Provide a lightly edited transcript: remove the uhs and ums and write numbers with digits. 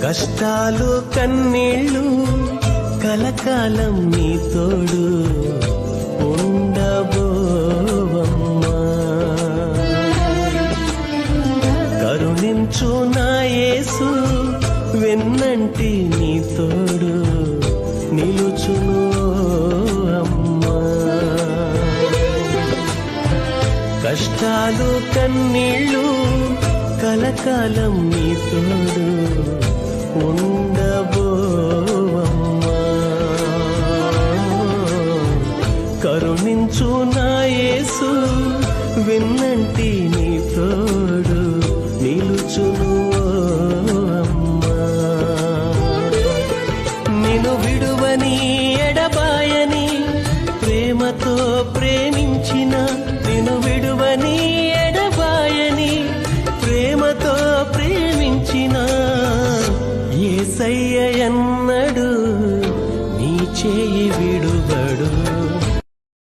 కష్టాలు కన్నీళ్ళు కలకాలం నీ తోడు ఉండబోవమ్మా. కరుణించు నా యేసు వెన్నంటి నీ తోడు నిలుచును అమ్మా. కష్టాలు కన్నీళ్ళు కలకాలం నీ తోడు ఉండబోవమ్మా. కరుణించు నా యేసు వెన్నంటి నీ తోడు నిలుచును అమ్మా. నిన్ను విడువని ఎడబాయని ప్రేమతో ప్రేమించిన, నిన్ను విడువని ఎడబాయని ప్రేమతో ప్రేమించిన యేసయ్య ఎన్నడు నీ చేయి విడువడు.